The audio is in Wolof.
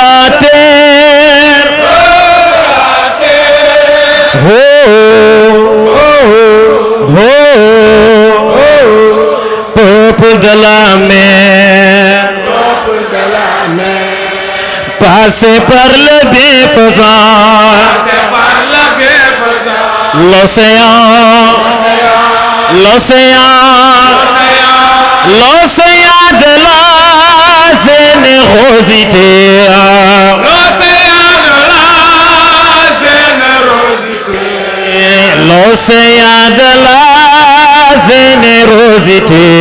la terre. Peuple de la mer. Passez par le bienfaisant. L'océan de la générosité. L'océan de la générosité.